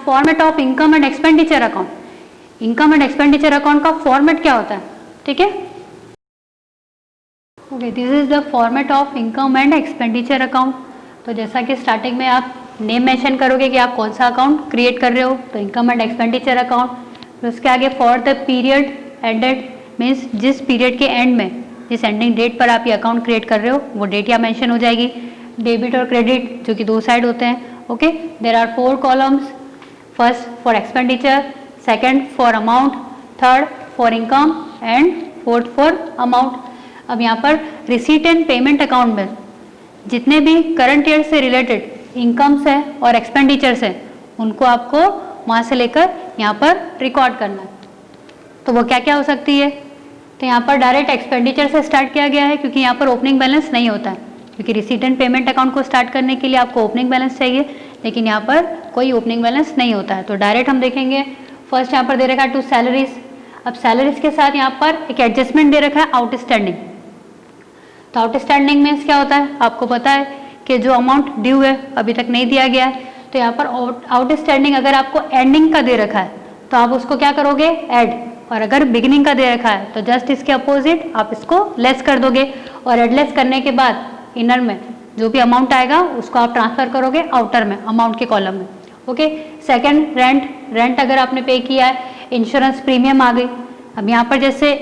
Format of income and expenditure account, income and expenditure account का format क्या होता है, ठीक है। Okay, this is the format of income and expenditure account. तो जैसा कि स्टार्टिंग में आप नेम मेंशन करोगे कि आप कौन सा अकाउंट क्रिएट कर रहे हो, तो इनकम एंड एक्सपेंडिचर अकाउंट। फिर उसके आगे for the period ended, means जिस पीरियड के एंड में, जिस एंडिंग डेट पर आप ये अकाउंट क्रिएट कर रहे हो वो डेट यहाँ मेंशन हो जाएगी। डेबिट और क्रेडिट जो कि दो साइड होते हैं। Okay, there are 4 columns, first for expenditure, second for amount, third for income and fourth for amount. अब यहाँ पर रिसीट एंड पेमेंट अकाउंट में जितने भी करंट ईयर से रिलेटेड इनकम्स है और एक्सपेंडिचर्स है उनको आपको वहाँ से लेकर यहाँ पर रिकॉर्ड करना है। तो वो क्या क्या हो सकती है, तो यहाँ पर डायरेक्ट एक्सपेंडिचर से स्टार्ट किया गया है क्योंकि यहाँ पर ओपनिंग बैलेंस नहीं होता है, क्योंकि रिसीट एंड पेमेंट अकाउंट को स्टार्ट करने के लिए आपको ओपनिंग बैलेंस चाहिए, लेकिन यहाँ पर कोई ओपनिंग बैलेंस नहीं होता है। तो डायरेक्ट हम देखेंगे, फर्स्ट यहाँ पर दे रखा है टू सैलरीज। अब सैलरीज के साथ यहाँ पर एक एडजस्टमेंट दे रखा है आउटस्टैंडिंग। तो आउटस्टैंडिंग मीन्स क्या होता है, आपको पता है कि जो अमाउंट ड्यू है अभी तक नहीं दिया गया है, तो यहाँ पर आउटस्टैंडिंग अगर आपको एंडिंग का दे रखा है तो आप उसको क्या करोगे, ऐड, और अगर बिगिनिंग का दे रखा है तो जस्ट इसके अपोजिट आप इसको लेस कर दोगे, और एड लेस करने के बाद इनर में जो भी अमाउंट आएगा उसको आप ट्रांसफर करोगे आउटर में, अमाउंट के कॉलम में। ओके, सेकंड रेंट, रेंट अगर आपने पे किया है, इंश्योरेंस प्रीमियम आ गई। अब यहाँ पर जैसे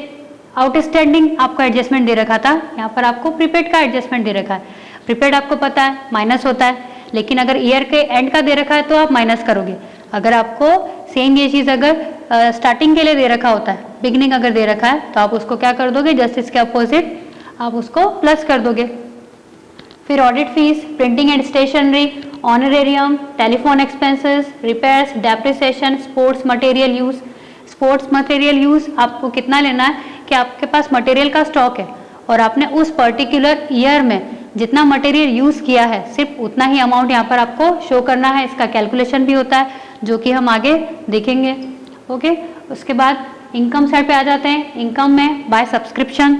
आउटस्टैंडिंग आपको एडजस्टमेंट दे रखा था, यहाँ पर आपको प्रीपेड का एडजस्टमेंट दे रखा है। प्रीपेड आपको पता है माइनस होता है, लेकिन अगर ईयर के एंड का दे रखा है तो आप माइनस करोगे। अगर आपको सेम ये चीज़ अगर स्टार्टिंग के लिए दे रखा होता है, बिगनिंग अगर दे रखा है तो आप उसको क्या कर दोगे, जस्ट इसके अपोजिट आप उसको प्लस कर दोगे। फिर audit fees, printing and stationery, honorarium, telephone expenses, repairs, depreciation, sports material use. Sports material use आपको कितना लेना है कि आपके पास मटेरियल का स्टॉक है और आपने उस पर्टिकुलर ईयर में जितना मटेरियल यूज किया है सिर्फ उतना ही अमाउंट यहाँ पर आपको शो करना है। इसका कैलकुलेशन भी होता है जो कि हम आगे देखेंगे। ओके, उसके बाद इनकम साइड पे आ जाते हैं। इनकम में बाय सब्सक्रिप्शन,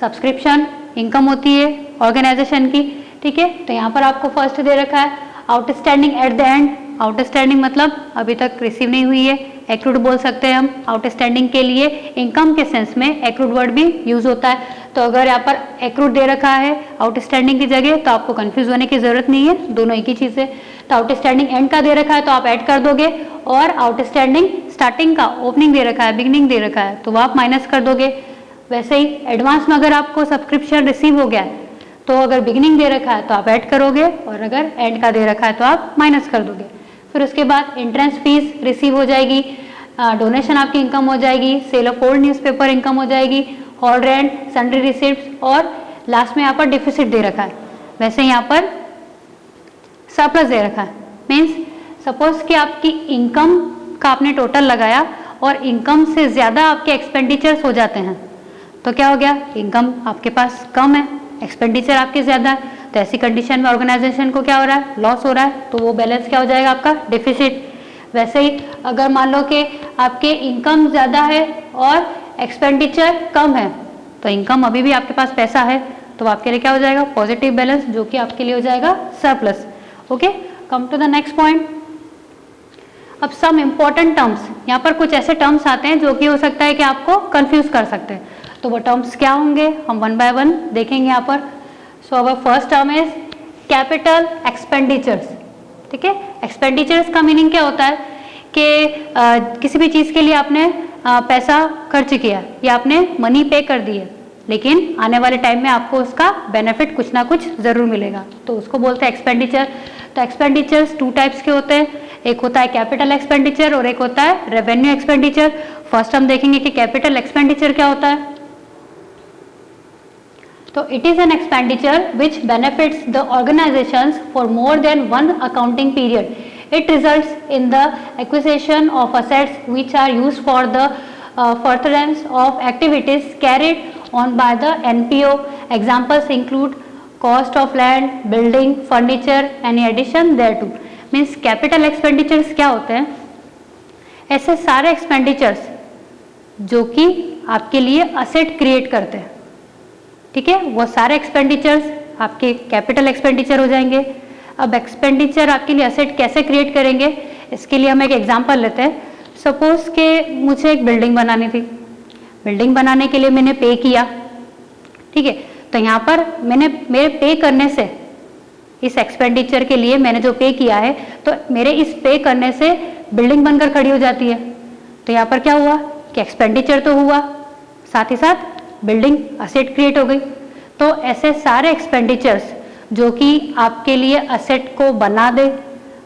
सब्सक्रिप्शन इनकम होती है ऑर्गेनाइजेशन की, ठीक है। तो यहाँ पर आपको फर्स्ट दे रखा है outstanding at the end. Outstanding मतलब अभी तक रिसीव नहीं हुई है, एक्रूड बोल सकते हैं हम आउटस्टैंडिंग के लिए। इनकम के सेंस में एक्रूड वर्ड भी यूज होता है। तो अगर यहाँ पर एक्रूड दे रखा है आउटस्टैंडिंग की जगह तो आपको कंफ्यूज होने की जरूरत नहीं है, दोनों एक ही चीज है। तो आउटस्टैंडिंग एंड का दे रखा है तो आप ऐड कर दोगे, और आउटस्टैंडिंग स्टार्टिंग का ओपनिंग दे रखा है, बिगनिंग दे रखा है तो वो आप माइनस कर दोगे। वैसे ही एडवांस में अगर आपको सब्सक्रिप्शन रिसीव हो गया है तो अगर बिगिनिंग दे रखा है तो आप ऐड करोगे, और अगर एंड का दे रखा है तो आप माइनस कर दोगे। फिर उसके बाद एंट्रेंस फीस रिसीव हो जाएगी, डोनेशन आपकी इनकम हो जाएगी, sale of old newspaper income हो जाएगी, हॉल रेंट, सन्ड्री रिसिप्ट्स, और लास्ट में यहाँ पर डिफिसिट दे रखा है। वैसे यहाँ पर सरप्लस दे रखा है, मीन्स सपोज कि आपकी इनकम का आपने टोटल लगाया और इनकम से ज़्यादा आपके एक्सपेंडिचर्स हो जाते हैं तो क्या हो गया, इनकम आपके पास कम है, एक्सपेंडिचर आपके ज़्यादा है, तो ऐसी कंडीशन में ऑर्गेनाइजेशन को क्या हो रहा है, लॉस हो रहा है, तो वो बैलेंस क्या हो जाएगा आपका, डिफिसिट। वैसे ही अगर मान लो कि आपके इनकम ज़्यादा है और एक्सपेंडिचर कम है तो इनकम अभी भी आपके पास पैसा है तो आपके लिए क्या हो जाएगा, पॉजिटिव बैलेंस, जो कि आपके लिए हो जाएगा surplus. Okay, come to the next point. अब सम इम्पॉर्टेंट टर्म्स, यहाँ पर कुछ ऐसे टर्म्स आते हैं जो कि हो सकता है कि आपको कंफ्यूज कर सकते हैं, तो वो टर्म्स क्या होंगे हम वन बाय वन देखेंगे यहाँ पर। So our first term is capital expenditures, ठीक है। एक्सपेंडिचर्स का मीनिंग क्या होता है कि किसी भी चीज़ के लिए आपने पैसा खर्च किया या आपने मनी पे कर दी है, लेकिन आने वाले टाइम में आपको उसका बेनिफिट कुछ ना कुछ ज़रूर मिलेगा, तो उसको बोलते हैं एक्सपेंडिचर। तो एक्सपेंडिचर्स टू टाइप्स के होते हैं, एक होता है कैपिटल एक्सपेंडिचर और एक होता है रेवेन्यू एक्सपेंडिचर। फर्स्ट हम देखेंगे कि कैपिटल एक्सपेंडिचर क्या होता है। तो it is an expenditure which benefits the organisations for more than one accounting period. It results in the acquisition of assets which are used for the furtherance of activities carried on by the NPO. Examples include cost of land, building, furniture, any addition thereto. Means capital expenditures क्या होते हैं, ऐसे सारे expenditures जो कि आपके लिए asset create करते हैं, ठीक है, वो सारे expenditures आपके capital expenditure हो जाएंगे। अब एक्सपेंडिचर आपके लिए एसेट कैसे क्रिएट करेंगे, इसके लिए हम एक एग्जांपल लेते हैं। सपोज के मुझे एक बिल्डिंग बनानी थी, बिल्डिंग बनाने के लिए मैंने पे किया, ठीक है। तो यहाँ पर मैंने मेरे पे करने से, इस एक्सपेंडिचर के लिए मैंने जो पे किया है, तो मेरे इस पे करने से बिल्डिंग बनकर खड़ी हो जाती है। तो यहाँ पर क्या हुआ कि एक्सपेंडिचर तो हुआ, साथ ही साथ बिल्डिंग असेट क्रिएट हो गई। तो ऐसे सारे एक्सपेंडिचर्स जो कि आपके लिए असेट को बना दे,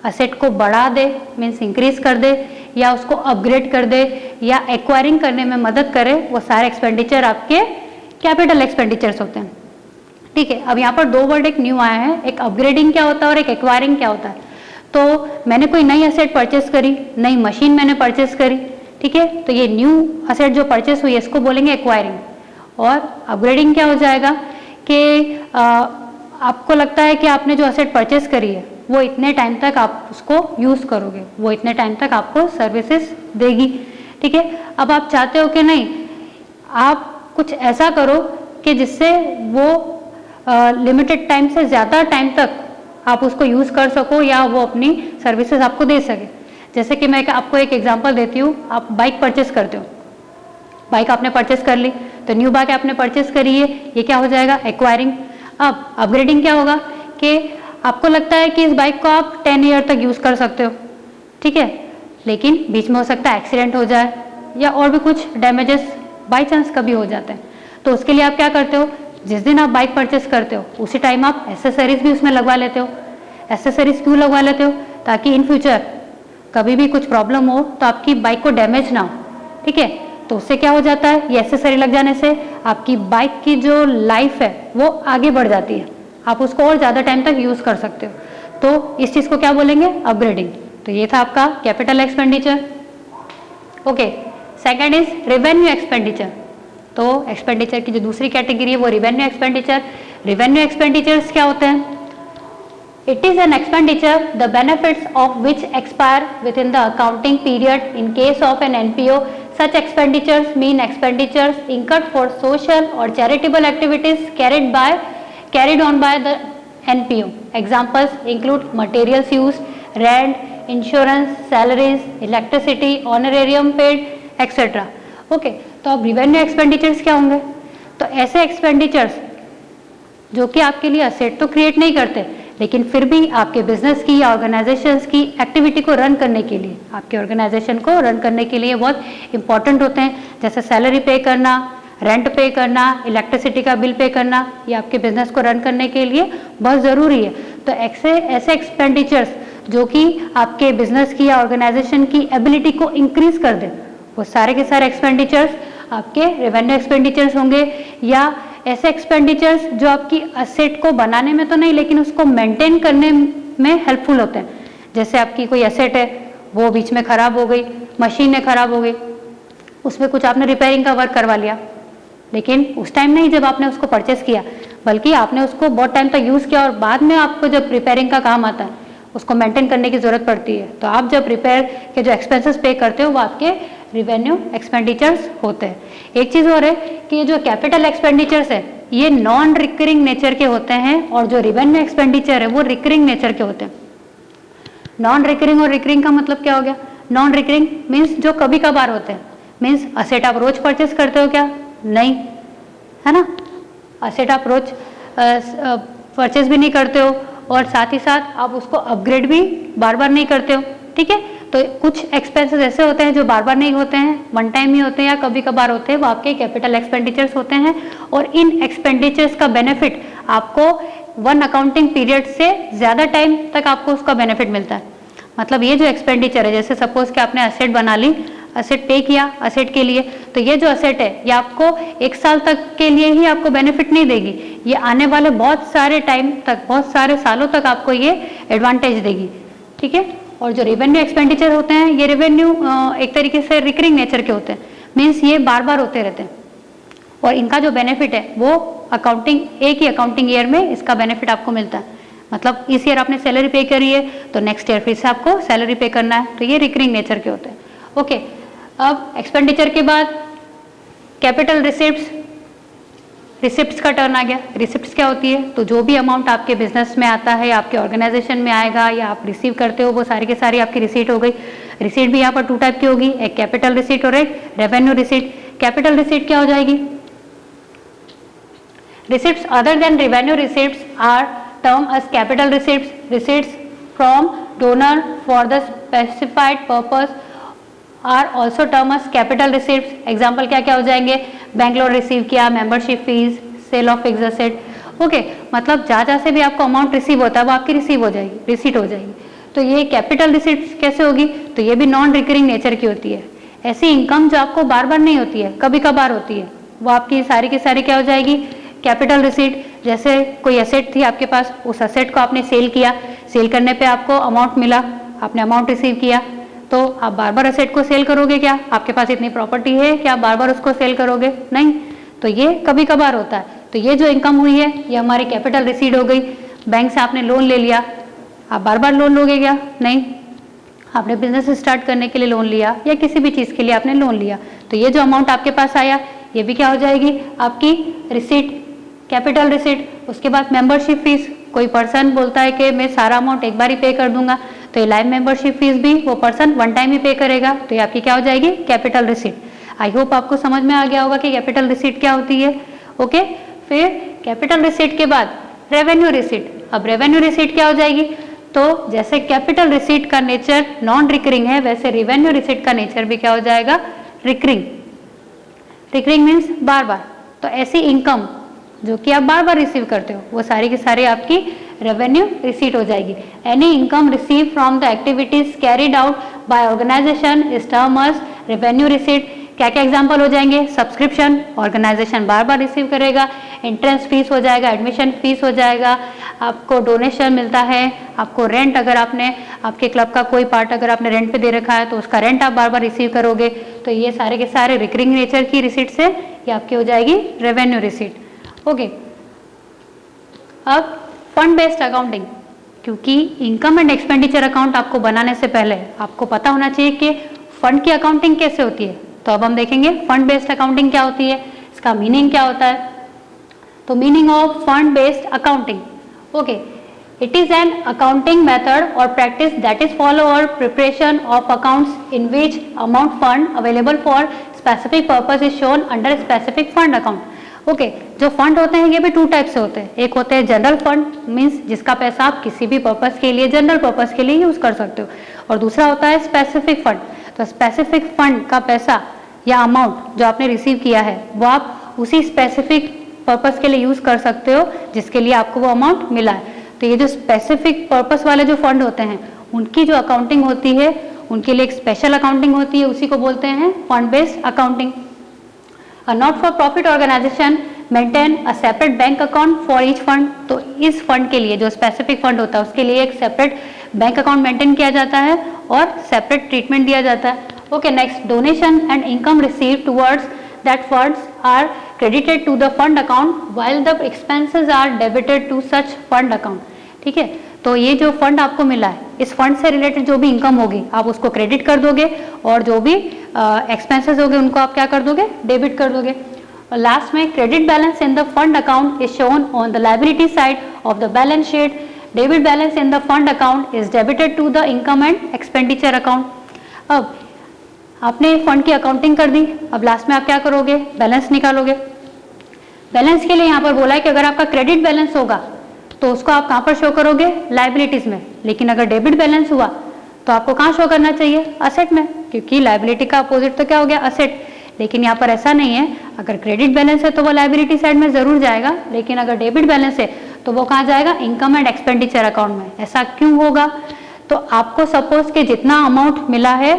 असेट को बढ़ा दे, मीन्स इंक्रीज कर दे, या उसको अपग्रेड कर दे, या एक्वायरिंग करने में मदद करे, वो सारे एक्सपेंडिचर आपके कैपिटल एक्सपेंडिचर्स होते हैं, ठीक है। अब यहाँ पर दो वर्ड एक न्यू आया है, एक अपग्रेडिंग क्या होता है और एक एक्वायरिंग क्या होता है। तो मैंने कोई नई असेट परचेस करी, नई मशीन मैंने परचेस करी, ठीक है, तो ये न्यू असेट जो परचेस हुई इसको बोलेंगे एक्वायरिंग। और अपग्रेडिंग क्या हो जाएगा कि आपको लगता है कि आपने जो असेट परचेस करी है वो इतने टाइम तक आप उसको यूज़ करोगे, वो इतने टाइम तक आपको सर्विसेज देगी, ठीक है। अब आप चाहते हो कि नहीं, आप कुछ ऐसा करो कि जिससे वो लिमिटेड टाइम से ज़्यादा टाइम तक आप उसको यूज़ कर सको, या वो अपनी सर्विसेज आपको दे सके। जैसे कि मैं आपको एक एग्जांपल देती हूँ, आप बाइक परचेस करते हो, बाइक आपने परचेस कर ली, तो न्यू बाइक आपने परचेस करी है, ये क्या हो जाएगा, एक्वायरिंग। अब अपग्रेडिंग क्या होगा कि आपको लगता है कि इस बाइक को आप 10 ईयर तक यूज़ कर सकते हो, ठीक है, लेकिन बीच में हो सकता है एक्सीडेंट हो जाए, या और भी कुछ डैमेजेस बाई चांस कभी हो जाते हैं। तो उसके लिए आप क्या करते हो, जिस दिन आप बाइक परचेस करते हो उसी टाइम आप एसेसरीज भी उसमें लगवा लेते हो। एसेसरीज क्यों लगवा लेते हो, ताकि इन फ्यूचर कभी भी कुछ प्रॉब्लम हो तो आपकी बाइक को डैमेज ना हो, ठीक है। तो उससे क्या हो जाता है, ये एसेसरी लग जाने से आपकी बाइक की जो लाइफ है वो आगे बढ़ जाती है, आप उसको और ज़्यादा टाइम तक यूज़ कर सकते हो। तो इस चीज़ को क्या बोलेंगे, अपग्रेडिंग। तो ये था आपका capital expenditure. Okay, second is revenue expenditure. तो एक्सपेंडिचर की जो दूसरी कैटेगरी है वो रेवेन्यू एक्सपेंडिचर। रेवेन्यू एक्सपेंडिचर्स क्या होते हैं, It is an expenditure the benefits of which expire within the accounting period. In case of an NPO, such expenditures mean expenditures incurred for social or charitable activities carried on by the NPO. Examples include materials used, rent, insurance, salaries, electricity, honorarium paid, etc. Okay, तो अब revenue expenditures क्या होंगे, तो ऐसे expenditures जो कि आपके लिए असेट तो क्रिएट नहीं करते, लेकिन फिर भी आपके बिजनेस की या ऑर्गेनाइजेशंस की एक्टिविटी को रन करने के लिए, आपके ऑर्गेनाइजेशन को रन करने के लिए बहुत इंपॉर्टेंट होते हैं। जैसे सैलरी पे करना, रेंट पे करना, इलेक्ट्रिसिटी का बिल पे करना, ये आपके बिजनेस को रन करने के लिए बहुत ज़रूरी है। तो ऐसे एक्सपेंडिचर्स जो कि आपके बिजनेस की या ऑर्गेनाइजेशन की एबिलिटी को इंक्रीज कर दें, वो सारे के सारे एक्सपेंडिचर्स आपके रेवेन्यू एक्सपेंडिचर्स होंगे। या ऐसे एक्सपेंडिचर्स जो आपकी असेट को बनाने में तो नहीं, लेकिन उसको मेंटेन करने में हेल्पफुल होते हैं। जैसे आपकी कोई असेट है, वो बीच में खराब हो गई, मशीनें खराब हो गई, उसमें कुछ आपने रिपेयरिंग का वर्क करवा लिया, लेकिन उस टाइम नहीं जब आपने उसको परचेस किया, बल्कि आपने उसको बहुत टाइम तक यूज़ किया और बाद में आपको जब रिपेयरिंग का काम आता है, उसको मेंटेन करने की ज़रूरत पड़ती है, तो आप जब रिपेयर के जो एक्सपेंसेस पे करते हो वो आपके रिवेन्यू एक्सपेंडिचर्स होते हैं। एक चीज़ और है कि ये जो कैपिटल एक्सपेंडिचर्स है ये नॉन रिकरिंग नेचर के होते हैं, और जो रिवेन्यू एक्सपेंडिचर है वो रिकरिंग नेचर के होते हैं। नॉन रिकरिंग और रिकरिंग का मतलब क्या हो गया, नॉन रिकरिंग मीन्स जो कभी कभार होते हैं, मीन्स असेट आप रोज परचेस करते हो क्या, नहीं, है ना, असेट आप रोज परचेस भी नहीं करते हो, और साथ ही साथ आप उसको अपग्रेड भी बार बार नहीं करते हो, ठीक है। तो कुछ एक्सपेंसेस ऐसे होते हैं जो बार बार नहीं होते हैं, वन टाइम ही होते हैं या कभी कभार होते हैं, वो आपके कैपिटल एक्सपेंडिचर्स होते हैं। और इन एक्सपेंडिचर्स का बेनिफिट आपको वन अकाउंटिंग पीरियड से ज़्यादा टाइम तक आपको उसका बेनिफिट मिलता है। मतलब ये जो एक्सपेंडिचर है, जैसे सपोज कि आपने असेट बना ली, असेट पे किया असेट के लिए, तो ये जो असेट है ये आपको 1 साल तक के लिए ही आपको बेनिफिट नहीं देगी, ये आने वाले बहुत सारे टाइम तक, बहुत सारे सालों तक आपको ये एडवांटेज देगी, ठीक है। और जो रेवेन्यू एक्सपेंडिचर होते हैं ये रेवेन्यू एक तरीके से रिकरिंग नेचर के होते हैं, मीन्स ये बार बार होते रहते हैं, और इनका जो बेनिफिट है वो अकाउंटिंग, एक ही अकाउंटिंग ईयर में इसका बेनिफिट आपको मिलता है। मतलब इस ईयर आपने सैलरी पे करी है तो नेक्स्ट ईयर फिर से आपको सैलरी पे करना है, तो ये रिकरिंग नेचर के होते हैं। ओके, अब एक्सपेंडिचर के बाद कैपिटल रिसिप्ट्स। रिसिप्ट्स का टर्न आ गया। रिसिप्ट्स क्या होती है? तो जो भी अमाउंट आपके बिजनेस में आता है, आपके ऑर्गेनाइजेशन में आएगा या आप रिसीव करते हो, वो सारी की सारी आपकी रिसीट हो गई। रिसीट भी यहाँ पर 2 टाइप की होगी, एक कैपिटल रिसीट और एक रेवेन्यू रिसीट। कैपिटल रिसीट क्या हो जाएगी? Receipts other than revenue receipts are termed as capital receipts. Receipts from donor for the specified purpose are also termed as capital receipts. Example क्या क्या हो जाएंगे? बैंक लोन रिसीव किया, membership fees, sale of fixed asset. Okay, मतलब जहाँ से भी आपको अमाउंट रिसीव होता है वो आपकी रिसीव हो जाएगी, रिसीट हो जाएगी। तो ये कैपिटल रिसीट्स कैसे होगी? तो ये भी नॉन रिकरिंग नेचर की होती है। ऐसी इनकम जो आपको बार बार नहीं होती है, कभी कभार होती है, वो आपकी सारी की सारी क्या हो जाएगी? Capital receipt. जैसे कोई एसेट थी आपके पास, उस एसेट को आपने सेल किया, सेल करने पे आपको अमाउंट मिला, आपने अमाउंट रिसीव किया, तो आप बार बार एसेट को सेल करोगे क्या? आपके पास इतनी प्रॉपर्टी है कि आप बार बार उसको सेल करोगे? नहीं। तो ये कभी कभार होता है। तो ये जो इनकम हुई है ये हमारी कैपिटल रिसीट हो गई। बैंक से आपने लोन ले लिया, आप बार बार लोन लोगे क्या? नहीं। आपने बिजनेस स्टार्ट करने के लिए लोन लिया या किसी भी चीज़ के लिए आपने लोन लिया, तो ये जो अमाउंट आपके पास आया ये भी क्या हो जाएगी? आपकी रिसीट, कैपिटल रिसीट। उसके बाद मेंबरशिप फीस। कोई पर्सन बोलता है कि मैं सारा अमाउंट एक बार ही पे कर दूंगा, तो ये लाइफ मेंबरशिप फीस भी वो पर्सन वन टाइम ही पे करेगा, तो ये आपकी क्या हो जाएगी? Capital receipt. आई होप आपको समझ में आ गया होगा कि कैपिटल रिसीट क्या होती है। ओके, फिर कैपिटल रिसीट के बाद रेवेन्यू रिसीट। अब रेवेन्यू रिसीट क्या हो जाएगी? तो जैसे कैपिटल रिसीट का नेचर नॉन रिकरिंग है, वैसे रेवेन्यू रिसीट का नेचर भी क्या हो जाएगा? रिकरिंग। रिकरिंग मीन्स बार बार। तो ऐसी इनकम जो कि आप बार बार रिसीव करते हो वो सारी की सारी आपकी रेवेन्यू रिसीट हो जाएगी। Any income receive from the activities carried out by organization is term as revenue receipt. क्या क्या एग्जांपल हो जाएंगे? सब्सक्रिप्शन, ऑर्गेनाइजेशन बार बार रिसीव करेगा। एंट्रेंस फीस हो जाएगा, एडमिशन फीस हो जाएगा, आपको डोनेशन मिलता है, आपको रेंट, अगर आपने आपके क्लब का कोई पार्ट अगर आपने रेंट पे दे रखा है तो उसका रेंट आप बार बार रिसीव करोगे। तो ये सारे के सारे रिकरिंग नेचर की रिसीट से ये आपकी हो जाएगी रेवेन्यू रिसीट। ओके, अब फंड बेस्ड अकाउंटिंग, क्योंकि इनकम एंड एक्सपेंडिचर अकाउंट आपको बनाने से पहले आपको पता होना चाहिए कि फंड की अकाउंटिंग कैसे होती है। तो अब हम देखेंगे फंड बेस्ड अकाउंटिंग क्या होती है, इसका मीनिंग क्या होता है। तो meaning of fund based accounting, okay, it is an accounting method और प्रैक्टिस दैट इज फॉलो और preparation of accounts in which amount fund available for specific purpose is shown under specific fund account. Okay, जो fund होते हैं ये भी 2 type से होते हैं। एक होते हैं जनरल फंड, मींस जिसका पैसा आप किसी भी पर्पस के लिए, जनरल पर्पस के लिए यूज कर सकते हो, और दूसरा होता है स्पेसिफिक फंड। तो स्पेसिफिक फंड का पैसा या अमाउंट जो आपने रिसीव किया है वो आप उसी स्पेसिफिक पर्पस के लिए यूज कर सकते हो जिसके लिए आपको वो अमाउंट मिला है। तो ये जो स्पेसिफिक पर्पस वाले जो फंड होते हैं उनकी जो अकाउंटिंग होती है, उनके लिए एक स्पेशल अकाउंटिंग होती है, उसी को बोलते हैं fund based accounting. A not-for-profit organization maintain a separate bank account for each fund। तो इस फंड के लिए जो स्पेसिफिक फंड होता है उसके लिए एक सेपरेट बैंक अकाउंट मेंटेन किया जाता है और सेपरेट ट्रीटमेंट दिया जाता है। Okay, next, donation and income received towards that funds are credited to the fund account while the expenses are debited to such fund account. ठीक है, तो ये जो फंड आपको मिला है, इस फंड से रिलेटेड जो भी इनकम होगी आप उसको क्रेडिट कर दोगे और जो भी एक्सपेंसेस होंगे उनको आप क्या कर दोगे? डेबिट कर दोगे। और लास्ट में credit balance in the fund account is shown on the liability side of the balance sheet. Debit balance in the fund account is debited to the income and expenditure account. अब आपने fund की accounting कर दी, अब last में आप क्या करोगे? Balance निकालोगे। बैलेंस के लिए यहाँ पर बोला है कि अगर आपका क्रेडिट बैलेंस होगा तो उसको आप कहाँ पर शो करोगे? लायबिलिटीज में। लेकिन अगर डेबिट बैलेंस हुआ तो आपको कहाँ शो करना चाहिए? असेट में, क्योंकि लायबिलिटी का अपोजिट तो क्या हो गया? असेट। लेकिन यहाँ पर ऐसा नहीं है, अगर क्रेडिट बैलेंस है तो वो लायबिलिटी साइड में जरूर जाएगा, लेकिन अगर डेबिट बैलेंस है तो वो कहाँ जाएगा? इनकम एंड एक्सपेंडिचर अकाउंट में। ऐसा क्यों होगा? तो आपको सपोज के जितना अमाउंट मिला है,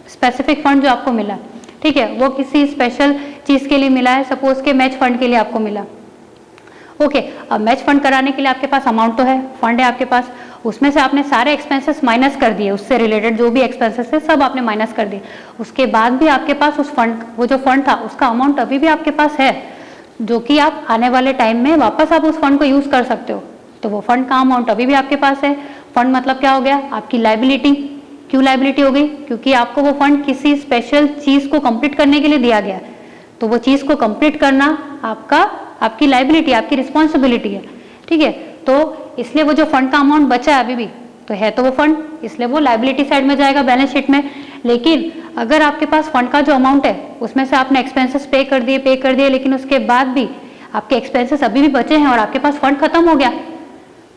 स्पेसिफिक फंड जो आपको मिला, ठीक है, वो किसी स्पेशल चीज के लिए मिला है, सपोज के मैच फंड के लिए आपको मिला। ओके, अब मैच फंड कराने के लिए आपके पास अमाउंट तो है, फंड है आपके पास, उसमें से आपने सारे एक्सपेंसेस माइनस कर दिए, उससे रिलेटेड जो भी एक्सपेंसेस है सब आपने माइनस कर दिए। उसके बाद भी आपके पास उस फंड, वो जो फंड था उसका अमाउंट अभी भी आपके पास है, जो कि आप आने वाले टाइम में वापस आप उस फंड को यूज कर सकते हो। तो वो फंड का अमाउंट अभी भी आपके पास है। फंड मतलब क्या हो गया? आपकी लायबिलिटी। क्यों लायबिलिटी हो गई? क्योंकि आपको वो फंड किसी स्पेशल चीज को कंप्लीट करने के लिए दिया गया, तो वो चीज को कंप्लीट करना आपका आपकी लाइबिलिटी, आपकी रिस्पॉन्सिबिलिटी है, ठीक है। तो इसलिए वो जो फंड का अमाउंट बचा है अभी भी, तो है तो वो फंड, इसलिए वो लाइबिलिटी साइड में जाएगा बैलेंस शीट में। लेकिन अगर आपके पास फंड का जो अमाउंट है उसमें से आपने एक्सपेंसेस पे कर दिए, लेकिन उसके बाद भी आपके एक्सपेंसेस अभी भी बचे हैं और आपके पास फंड खत्म हो गया,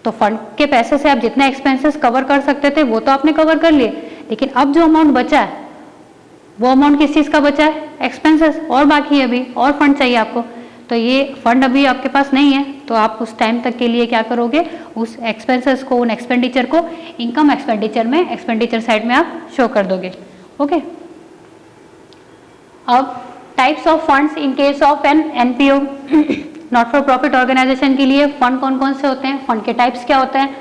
तो फंड के पैसे से आप जितने एक्सपेंसेस कवर कर सकते थे वो तो आपने कवर कर लिए, लेकिन अब जो अमाउंट बचा है वो अमाउंट किस चीज का बचा है? एक्सपेंसेस, और बाकी है अभी, और फंड चाहिए आपको। तो ये फंड अभी आपके पास नहीं है, तो आप उस टाइम तक के लिए क्या करोगे? उस एक्सपेंसेस को, उन एक्सपेंडिचर को इनकम एक्सपेंडिचर में, एक्सपेंडिचर साइड में आप शो कर दोगे। ओके। अब types of funds in case of an NPO, not for profit organisation के लिए फंड कौन कौन से होते हैं, फंड के टाइप्स क्या होते हैं?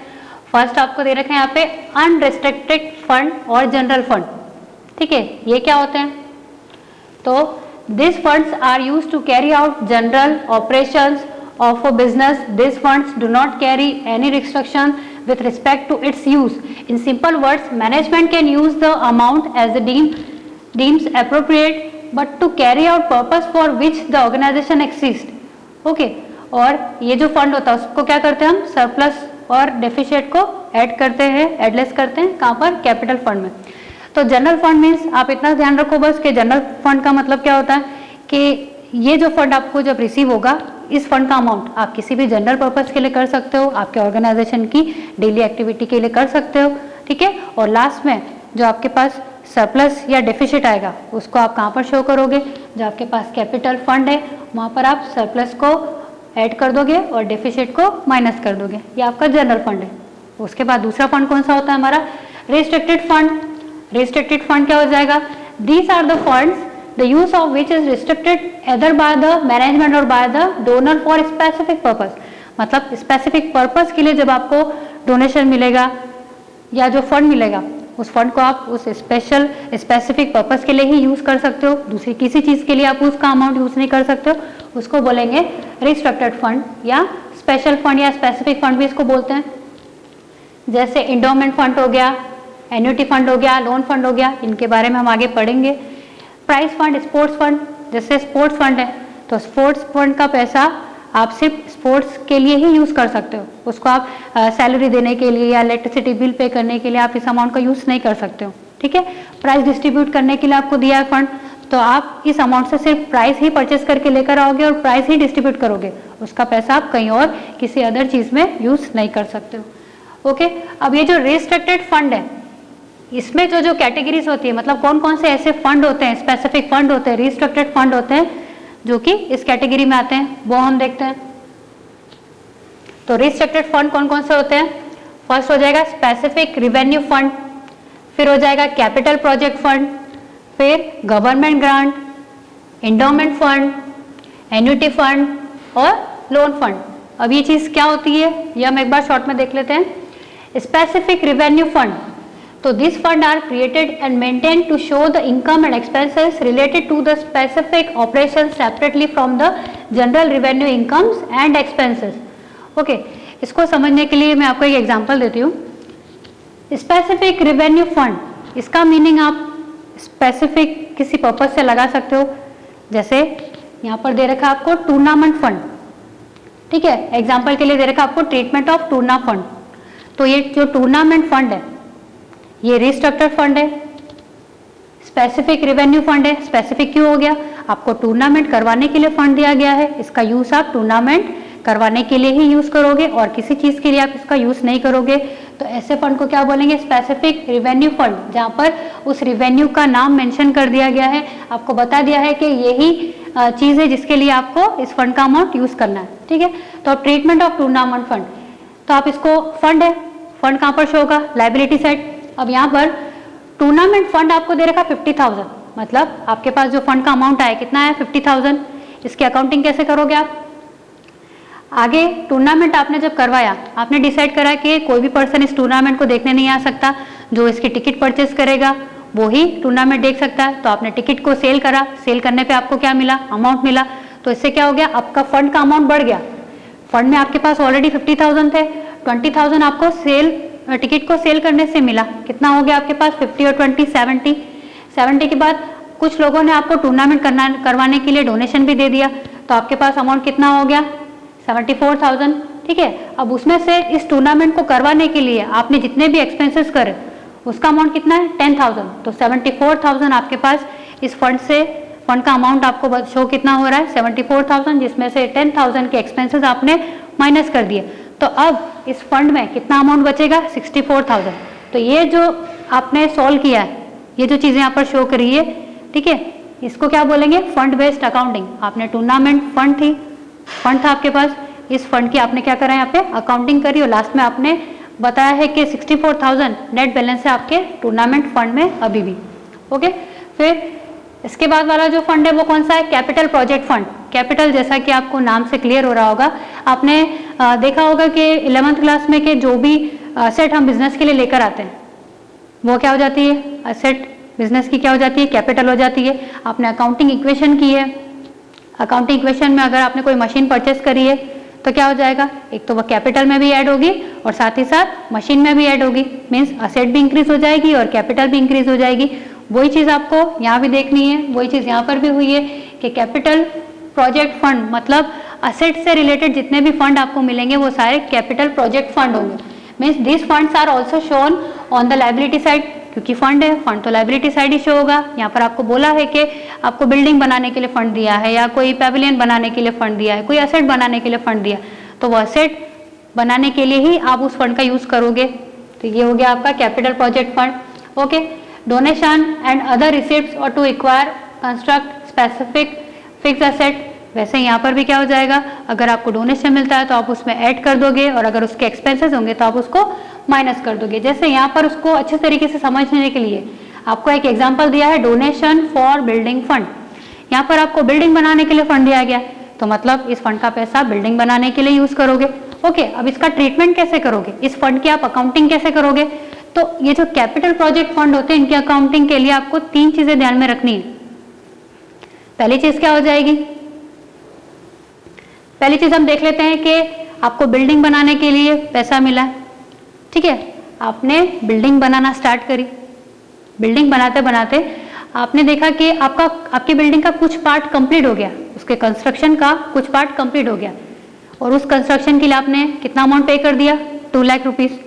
फर्स्ट आपको दे रखे हैं यहाँ पे अनरिस्ट्रिक्टेड फंड और जनरल फंड, ठीक है। ये क्या होते हैं? तो this funds are used to carry out general operations of a business. These funds do not carry any restriction with respect to its use. In simple words, management can use the amount as it deems appropriate, but to carry out purpose for which the organization exists. Okay. और ये जो fund होता है उसको क्या करते हैं हम? सरप्लस और डेफिसिट को ऐड करते हैं, एडलेस करते हैं, कहाँ पर? कैपिटल फंड में। तो जनरल फंड मीन्स आप इतना ध्यान रखो बस कि जनरल फंड का मतलब क्या होता है कि ये जो फंड आपको जब रिसीव होगा, इस फंड का अमाउंट आप किसी भी जनरल पर्पस के लिए कर सकते हो, आपके ऑर्गेनाइजेशन की डेली एक्टिविटी के लिए कर सकते हो, ठीक है। और लास्ट में जो आपके पास सरप्लस या डेफिसिट आएगा उसको आप कहाँ पर शो करोगे? जो आपके पास कैपिटल फंड है वहाँ पर आप सरप्लस को ऐड कर दोगे और डेफिसिट को माइनस कर दोगे, ये आपका जनरल फंड है। उसके बाद दूसरा फंड कौन सा होता है हमारा? Restricted fund. रिस्ट्रिक्टेड फंड क्या हो जाएगा? These are the funds the use of which is restricted either by the management or by the donor for specific purpose। मतलब specific purpose के लिए जब आपको डोनेशन मिलेगा या जो फंड मिलेगा, उस फंड को आप उस स्पेशल स्पेसिफिक पर्पस के लिए ही यूज कर सकते हो, दूसरी किसी चीज के लिए आप उसका अमाउंट यूज नहीं कर सकते हो, उसको बोलेंगे रिस्ट्रिक्टेड फंड या स्पेशल फंड या स्पेसिफिक फंड भी इसको बोलते हैं। जैसे इंडोमेंट फंड हो गया, एन्युटी फंड हो गया, लोन फंड हो गया, इनके बारे में हम आगे पढ़ेंगे। प्राइज फंड, स्पोर्ट्स फंड, जैसे स्पोर्ट्स फंड है तो स्पोर्ट्स फंड का पैसा आप सिर्फ स्पोर्ट्स के लिए ही यूज कर सकते हो, उसको आप सैलरी देने के लिए या इलेक्ट्रिसिटी बिल पे करने के लिए आप इस अमाउंट का यूज नहीं कर सकते हो, ठीक है। प्राइस डिस्ट्रीब्यूट करने के लिए आपको दिया है फंड, तो आप इस अमाउंट से सिर्फ प्राइस ही परचेस करके लेकर आओगे और प्राइस ही डिस्ट्रीब्यूट करोगे, उसका पैसा आप कहीं और किसी अदर चीज में यूज नहीं कर सकते हो। ओके। अब ये जो रिस्ट्रिक्टेड फंड है इसमें जो कैटेगरीज होती है, मतलब कौन कौन से ऐसे फंड होते हैं, स्पेसिफिक फंड होते हैं, रिस्ट्रिक्टेड फंड होते हैं जो कि इस कैटेगरी में आते हैं, वो हम देखते हैं। तो रिस्ट्रिक्टेड फंड कौन कौन से होते हैं? फर्स्ट हो जाएगा स्पेसिफिक रिवेन्यू फंड, फिर हो जाएगा कैपिटल प्रोजेक्ट फंड, फिर government grant, endowment fund, annuity fund और लोन फंड। अब ये चीज क्या होती है ये हम एक बार शॉर्ट में देख लेते हैं। स्पेसिफिक रिवेन्यू फंड, तो this fund are created and maintain to show the income and expenses related to the specific operation separately from the general revenue incomes and expenses. Okay, इसको समझने के लिए मैं आपको एक एग्जांपल देती हूँ। स्पेसिफिक रिवेन्यू फंड, इसका मीनिंग आप स्पेसिफिक किसी पर्पज से लगा सकते हो, जैसे यहाँ पर दे रखा आपको टूर्नामेंट फंड, ठीक है। एग्जाम्पल के लिए दे रखा आपको ट्रीटमेंट ऑफ टूर्ना फंड, तो ये जो टूर्नामेंट फंड है ये रिस्ट्रक्चर्ड फंड है, स्पेसिफिक रिवेन्यू फंड है। स्पेसिफिक क्यों हो गया? आपको टूर्नामेंट करवाने के लिए फंड दिया गया है, इसका यूज आप टूर्नामेंट करवाने के लिए ही यूज करोगे और किसी चीज के लिए आप इसका यूज नहीं करोगे, तो ऐसे फंड को क्या बोलेंगे? स्पेसिफिक रिवेन्यू फंड, जहां पर उस रिवेन्यू का नाम मेंशन कर दिया गया है, आपको बता दिया है कि यही चीज है जिसके लिए आपको इस फंड का अमाउंट यूज करना है, ठीक है। तो ट्रीटमेंट ऑफ टूर्नामेंट फंड, तो आप इसको फंड है, फंड कहां पर शो होगा? Liability side. अब यहाँ पर टूर्नामेंट फंड आपको दे रखा 50,000, मतलब आपके पास जो फंड का अमाउंट आया कितना है? 50,000। इसकी अकाउंटिंग कैसे करोगे आप? आगे टूर्नामेंट आपने जब करवाया, आपने डिसाइड करा कि कोई भी पर्सन इस टूर्नामेंट को देखने नहीं आ सकता, जो इसकी टिकट परचेस करेगा वो ही टूर्नामेंट देख सकता है, तो आपने टिकट को सेल करा, सेल करने पे आपको क्या मिला? अमाउंट मिला। तो इससे क्या हो गया? आपका फंड का अमाउंट बढ़ गया। फंड में आपके पास ऑलरेडी 50,000 थे, 20,000 आपको सेल टिकट को सेल करने से मिला। कितना हो गया आपके पास? 50 और 20 70 के बाद कुछ लोगों ने आपको टूर्नामेंट करवाने के लिए डोनेशन भी दे दिया, तो आपके पास अमाउंट कितना हो गया 74,000। ठीक है, अब उसमें से इस टूर्नामेंट को करवाने के लिए आपने जितने भी एक्सपेंसेस करे उसका अमाउंट कितना है 10,000। तो 74,000 आपके पास इस फंड का अमाउंट आपको शो कितना हो रहा है 74,000, जिसमें से 10,000 के एक्सपेंसेस आपने माइनस कर दिए। तो अब इस फंड में कितना अमाउंट बचेगा 64,000। तो ये जो आपने सॉल्व किया है, ये जो चीज़ें यहाँ पर शो करी है, ठीक है, इसको क्या बोलेंगे फंड बेस्ड अकाउंटिंग। आपने टूर्नामेंट फंड था आपके पास, इस फंड की आपने क्या करा है यहाँ पे अकाउंटिंग करी और लास्ट में आपने बताया है कि 64,000 नेट बैलेंस है आपके टूर्नामेंट फंड में अभी भी। ओके, फिर इसके बाद वाला जो फंड है वो कौन सा है कैपिटल प्रोजेक्ट फंड। कैपिटल जैसा कि आपको नाम से क्लियर हो रहा होगा, आपने देखा होगा कि 11th क्लास में कि जो भी असेट हम बिजनेस के लिए लेकर आते हैं वो क्या हो जाती है असेट बिजनेस की क्या हो जाती है कैपिटल हो जाती है। आपने अकाउंटिंग इक्वेशन की है, अकाउंटिंग इक्वेशन में अगर आपने कोई मशीन परचेस करी है तो क्या हो जाएगा, एक तो वह कैपिटल में भी ऐड होगी और साथ ही साथ मशीन में भी ऐड होगी, मीन्स असेट भी इंक्रीज हो जाएगी और कैपिटल भी इंक्रीज हो जाएगी। वही चीज़ आपको यहाँ भी देखनी है, वही चीज़ यहाँ पर भी हुई है कि कैपिटल प्रोजेक्ट फंड मतलब असेट से रिलेटेड जितने भी फंड आपको मिलेंगे वो सारे कैपिटल प्रोजेक्ट फंड होंगे। Means this funds are also shown on the liability side, क्योंकि फंड है, फंड तो लाइबिलिटी साइड ही शो होगा। यहाँ पर आपको बोला है कि आपको बिल्डिंग बनाने के लिए फंड दिया है या कोई पैविलियन बनाने के लिए फंड दिया है, कोई असेट बनाने के लिए फंड दिया, तो वो असेट बनाने के लिए ही आप उस फंड का यूज करोगे। तो ये हो गया आपका capital project fund. Okay, donation and other receipts और to acquire construct specific fix asset, वैसे यहाँ पर भी क्या हो जाएगा, अगर आपको डोनेशन मिलता है तो आप उसमें ऐड कर दोगे और अगर उसके एक्सपेंसेस होंगे तो आप उसको माइनस कर दोगे। जैसे यहाँ पर उसको अच्छे तरीके से समझने के लिए आपको एक एग्जांपल दिया है डोनेशन फॉर बिल्डिंग फंड। यहाँ पर आपको बिल्डिंग बनाने के लिए फंड दिया गया, तो मतलब इस फंड का पैसा बिल्डिंग बनाने के लिए यूज करोगे। ओके, अब इसका ट्रीटमेंट कैसे करोगे, इस फंड की आप अकाउंटिंग कैसे करोगे, तो ये जो कैपिटल प्रोजेक्ट फंड होते हैं इनकी अकाउंटिंग के लिए आपको 3 चीजें ध्यान में रखनी है। पहली चीज क्या हो जाएगी, पहली चीज हम देख लेते हैं कि आपको बिल्डिंग बनाने के लिए पैसा मिला, ठीक है, आपने बिल्डिंग बनाना स्टार्ट करी, बिल्डिंग बनाते बनाते आपने देखा कि आपकी बिल्डिंग का कुछ पार्ट कंप्लीट हो गया, उसके कंस्ट्रक्शन का कुछ पार्ट कंप्लीट हो गया और उस कंस्ट्रक्शन के लिए आपने कितना अमाउंट पे कर दिया 2 लाख रुपीस।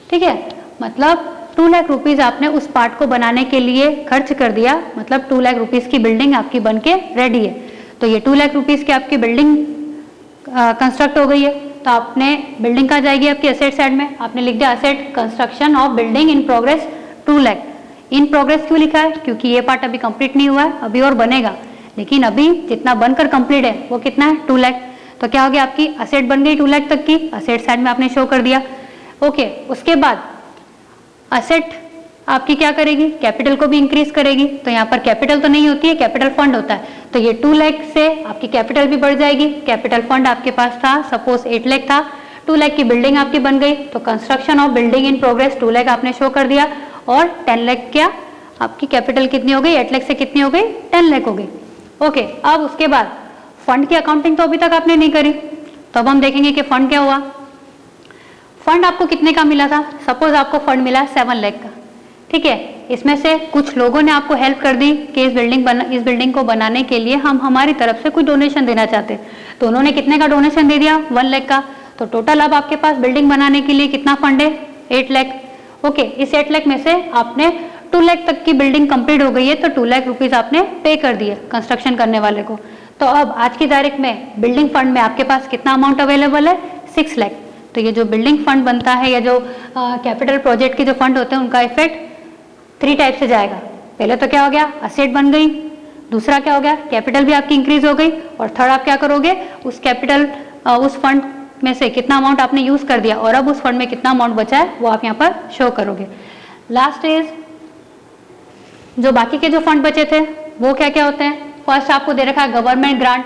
ठीक है, मतलब 2 लाख रुपीस आपने उस पार्ट को बनाने के लिए खर्च कर दिया, मतलब 2 लाख रुपीस की बिल्डिंग आपकी बन के रेडी है। तो ये 2 लाख रुपीस की आपकी बिल्डिंग कंस्ट्रक्ट हो गई है, तो आपने बिल्डिंग कहाँ जाएगी आपकी असेट साइड में, आपने लिख दिया asset construction of building in progress 2 lakh. In progress क्यों लिखा है, क्योंकि ये पार्ट अभी कंप्लीट नहीं हुआ है, अभी और बनेगा, लेकिन अभी जितना बनकर कंप्लीट है वो कितना है 2 लाख। तो क्या हो गया, आपकी असेट बन गई 2 लाख तक की, असेट साइड में आपने शो कर दिया। ओके, उसके बाद असेट आपकी क्या करेगी, कैपिटल को भी इंक्रीज करेगी, तो यहाँ पर कैपिटल तो नहीं होती है, कैपिटल फंड होता है, तो ये 2 लाख से आपकी कैपिटल भी बढ़ जाएगी। कैपिटल फंड आपके पास था सपोज 8 लाख था, 2 लाख की बिल्डिंग आपकी बन गई, तो construction of building in progress 2 lakh आपने शो कर दिया और 10 लाख क्या आपकी कैपिटल कितनी हो गई, 8 लाख से कितनी हो गई 10 लाख हो गई। ओके, अब उसके बाद फंड की अकाउंटिंग तो अभी तक आपने नहीं करी, तो अब हम देखेंगे कि फंड क्या हुआ। फंड आपको कितने का मिला था, सपोज आपको फंड मिला 7 लाख का, ठीक है, इसमें से कुछ लोगों ने आपको हेल्प कर दी कि इस बिल्डिंग को बनाने के लिए हम हमारी तरफ से कुछ डोनेशन देना चाहते हैं, तो उन्होंने कितने का डोनेशन दे दिया 1 लाख का, तो टोटल अब आपके पास बिल्डिंग बनाने के लिए कितना फंड है 8 लाख। ओके, इस 8 लाख में से आपने 2 लाख तक की बिल्डिंग कंप्लीट हो गई है, तो 2 लाख रुपीज आपने पे कर दिए कंस्ट्रक्शन करने वाले को। तो अब आज की तारीख में बिल्डिंग फंड में आपके पास कितना अमाउंट अवेलेबल है 6 लाख। तो ये जो बिल्डिंग फंड बनता है या जो कैपिटल प्रोजेक्ट के जो फंड होते हैं उनका इफेक्ट 3 टाइप से जाएगा। पहले तो क्या हो गया, असेट बन गई, दूसरा क्या हो गया, कैपिटल भी आपकी इंक्रीज हो गई, और थर्ड आप क्या करोगे, उस कैपिटल उस फंड में से कितना अमाउंट आपने यूज कर दिया और अब उस फंड में कितना अमाउंट बचा है वो आप यहाँ पर शो करोगे। लास्ट इज जो बाकी के जो फंड बचे थे वो क्या क्या होते हैं। फर्स्ट आपको दे रखा है गवर्नमेंट ग्रांट।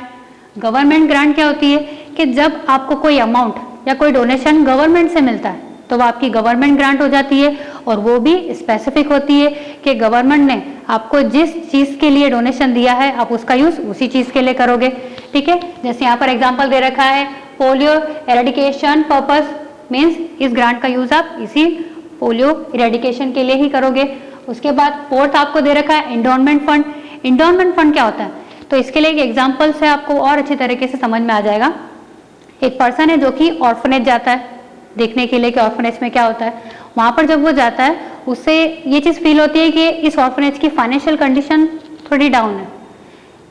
गवर्नमेंट ग्रांट क्या होती है कि जब आपको कोई अमाउंट या कोई डोनेशन गवर्नमेंट से मिलता है तो वो आपकी गवर्नमेंट ग्रांट हो जाती है, और वो भी स्पेसिफिक होती है कि गवर्नमेंट ने आपको जिस चीज के लिए डोनेशन दिया है आप उसका यूज उसी चीज के लिए करोगे। ठीक है, जैसे यहाँ पर एग्जांपल दे रखा है पोलियो एरेडिकेशन पर्पस, मीन्स इस ग्रांट का यूज आप इसी पोलियो इरेडिकेशन के लिए ही करोगे। उसके बाद फोर्थ आपको दे रखा है एंडोनमेंट फंड। एंडोनमेंट फंड क्या होता है, तो इसके लिए एक एग्जाम्पल से आपको और अच्छी तरीके से समझ में आ जाएगा। एक पर्सन है जो कि ऑर्फनेज जाता है देखने के लिए कि ऑर्फनेज में क्या होता है। वहाँ पर जब वो जाता है उससे ये चीज़ फील होती है कि इस ऑर्फनेज की फाइनेंशियल कंडीशन थोड़ी डाउन है,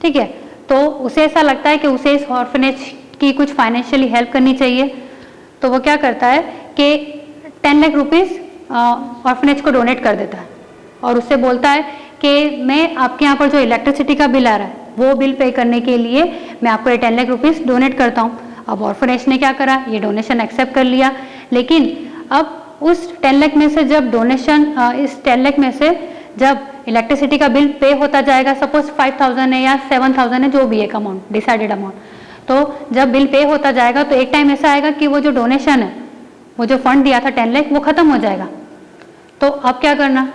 ठीक है। तो उसे ऐसा लगता है कि उसे इस ऑर्फनेज की कुछ फाइनेंशियली हेल्प करनी चाहिए। तो वो क्या करता है कि 10 लाख रुपीज़ ऑर्फनेज को डोनेट कर देता है और उससे बोलता है कि मैं आपके यहाँ पर जो इलेक्ट्रिसिटी का बिल आ रहा है वो बिल पे करने के लिए मैं आपको ये 10 लाख रुपीज़ डोनेट करता हूँ। अब ऑर्फनेज ने क्या करा, ये डोनेशन एक्सेप्ट कर लिया, लेकिन अब उस 10 लाख में से जब डोनेशन इस 10 लाख में से जब इलेक्ट्रिसिटी का बिल पे होता जाएगा, सपोज 5000 है या 7000 है, जो भी एक अमाउंट डिसाइडेड अमाउंट, तो जब बिल पे होता जाएगा तो एक टाइम ऐसा आएगा कि वो जो डोनेशन है, वो जो फंड दिया था 10 लाख, वो खत्म हो जाएगा। तो अब क्या करना,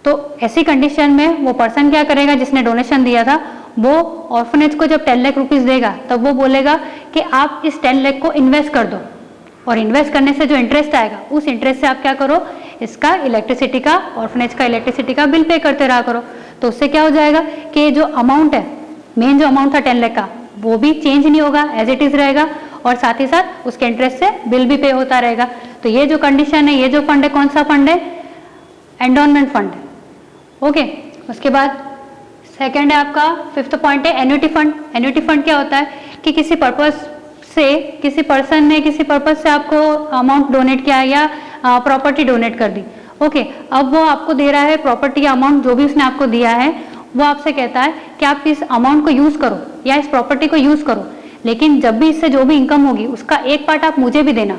तो ऐसी कंडीशन में वो पर्सन क्या करेगा जिसने डोनेशन दिया था, वो ऑर्फनेज को जब 10 लाख रुपीज़ देगा तब वो बोलेगा कि आप इस 10 लाख को इन्वेस्ट कर दो, और इन्वेस्ट करने से जो इंटरेस्ट आएगा उस इंटरेस्ट से आप क्या करो, इसका इलेक्ट्रिसिटी का, ऑर्फनेज का इलेक्ट्रिसिटी का बिल पे करते रहा करो। तो उससे क्या हो जाएगा कि जो अमाउंट है, मेन जो अमाउंट था 10 लाख का, वो भी चेंज नहीं होगा, एज इट इज रहेगा, और साथ ही साथ उसके इंटरेस्ट से बिल भी पे होता रहेगा। तो ये जो कंडीशन है, ये जो फंड है, कौन सा फंड है, एंडोनमेंट फंड है। ओके, उसके बाद सेकंड है आपका 5th पॉइंट है एन्युटी फंड। एन्युटी फंड क्या होता है कि किसी पर्पस से, किसी पर्सन ने किसी पर्पस से आपको अमाउंट डोनेट किया या प्रॉपर्टी डोनेट कर दी। ओके, अब वो आपको दे रहा है प्रॉपर्टी अमाउंट, जो भी उसने आपको दिया है, वो आपसे कहता है कि आप इस अमाउंट को यूज करो या इस प्रॉपर्टी को यूज करो, लेकिन जब भी इससे जो भी इनकम होगी उसका एक पार्ट आप मुझे भी देना।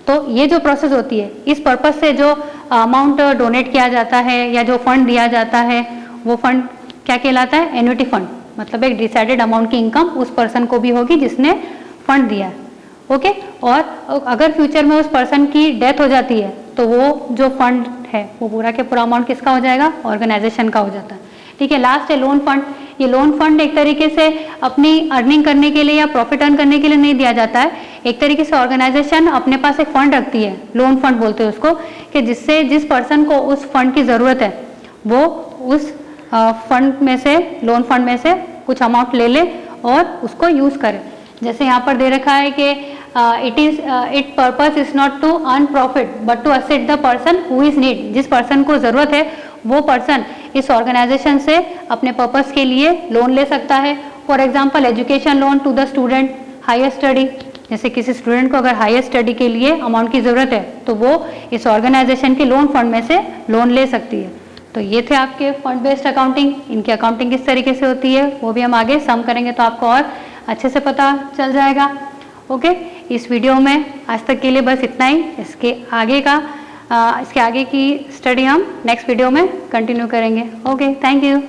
तो ये जो प्रोसेस होती है, इस पर्पस से जो अमाउंट डोनेट किया जाता है या जो फंड दिया जाता है, वो फंड क्या कहलाता है, एन्युटी फंड। मतलब एक डिसाइडेड अमाउंट की इनकम उस पर्सन को भी होगी जिसने फंड दिया है। ओके, और अगर फ्यूचर में उस पर्सन की डेथ हो जाती है तो वो जो फंड है वो पूरा के पूरा अमाउंट किसका हो जाएगा, ऑर्गेनाइजेशन का हो जाता है। ठीक है, लास्ट है लोन फंड। ये लोन फंड एक तरीके से अपनी अर्निंग करने के लिए या प्रॉफिट अर्न करने के लिए नहीं दिया जाता है। एक तरीके से ऑर्गेनाइजेशन अपने पास एक फंड रखती है, लोन फंड बोलते हैं उसको, कि जिससे जिस पर्सन को उस फंड की ज़रूरत है वो उस फंड में से, लोन फंड में से कुछ अमाउंट ले ले और उसको यूज़ करे। जैसे यहाँ पर दे रखा है कि it purpose is not to earn profit but to assist the person who is need. जिस पर्सन को ज़रूरत है वो पर्सन इस ऑर्गेनाइजेशन से अपने पर्पस के लिए लोन ले सकता है। For example education loan to the student, higher study, जैसे किसी स्टूडेंट को अगर हायर स्टडी के लिए अमाउंट की ज़रूरत है तो वो इस ऑर्गेनाइजेशन के लोन फंड में से लोन ले सकती है। तो ये थे आपके फंड बेस्ड अकाउंटिंग। इनकी अकाउंटिंग किस तरीके से होती है वो भी हम आगे सम करेंगे तो आपको और अच्छे से पता चल जाएगा। ओके, इस वीडियो में आज तक के लिए बस इतना ही। इसके आगे की स्टडी हम नेक्स्ट वीडियो में कंटिन्यू करेंगे। Okay, thank you.